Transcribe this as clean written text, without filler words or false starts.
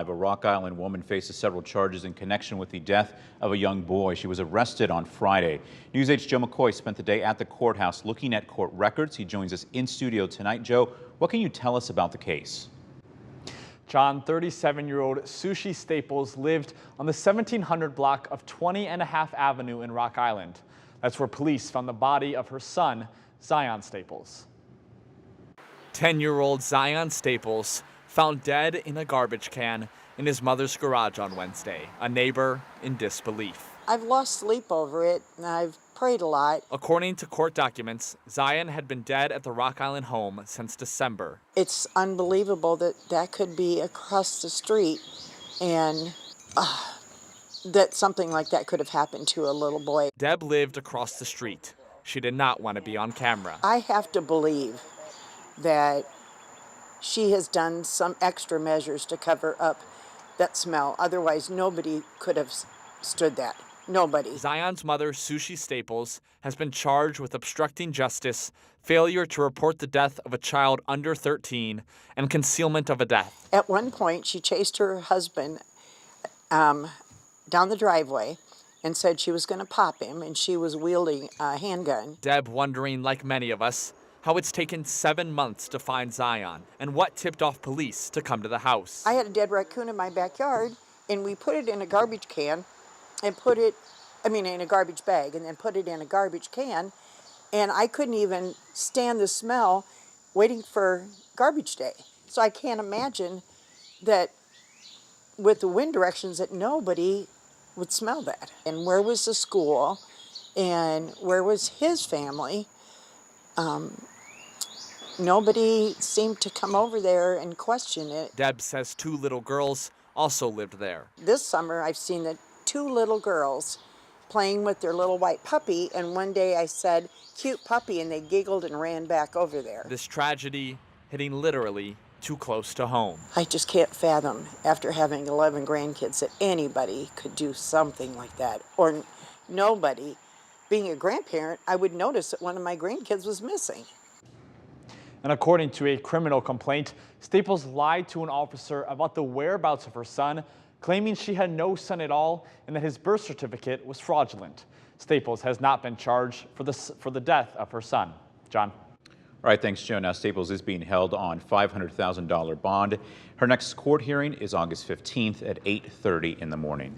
A Rock Island woman faces several charges in connection with the death of a young boy. She was arrested on Friday. News 8's Joe McCoy spent the day at the courthouse looking at court records. He joins us in studio tonight. Joe, what can you tell us about the case? John, 37-year-old Sushi Staples lived on the 1700 block of 20.5 Avenue in Rock Island. That's where police found the body of her son, Zion Staples. 10-year-old Zion Staples found dead in a garbage can in his mother's garage on Wednesday. A neighbor in disbelief. I've lost sleep over it, and I've prayed a lot. According to court documents, Zion had been dead at the Rock Island home since December. It's unbelievable that that could be across the street, and that something like that could have happened to a little boy. Deb lived across the street. She did not want to be on camera. I have to believe that she has done some extra measures to cover up that smell. Otherwise, nobody could have stood that. Nobody. Zion's mother, Sushi Staples, has been charged with obstructing justice, failure to report the death of a child under 13, and concealment of a death. At one point, she chased her husband down the driveway and said she was going to pop him, and she was wielding a handgun. Deb wondering, like many of us, how it's taken 7 months to find Zion and what tipped off police to come to the house. I had a dead raccoon in my backyard, and we put it in a garbage can and put it, in a garbage bag, and then put it in a garbage can, and I couldn't even stand the smell waiting for garbage day. So I can't imagine that with the wind directions that nobody would smell that. And where was the school, and where was his family? Nobody seemed to come over there and question it. Deb says 2 little girls also lived there. This summer, I've seen the 2 little girls playing with their little white puppy, and one day I said, "Cute puppy," and they giggled and ran back over there. This tragedy hitting literally too close to home. I just can't fathom, after having 11 grandkids, that anybody could do something like that, or nobody. Being a grandparent, I would notice that one of my grandkids was missing. And according to a criminal complaint, Staples lied to an officer about the whereabouts of her son, claiming she had no son at all and that his birth certificate was fraudulent. Staples has not been charged for the death of her son. John. All right, thanks, Joe. Now, Staples is being held on $500,000 bond. Her next court hearing is August 15th at 8:30 in the morning.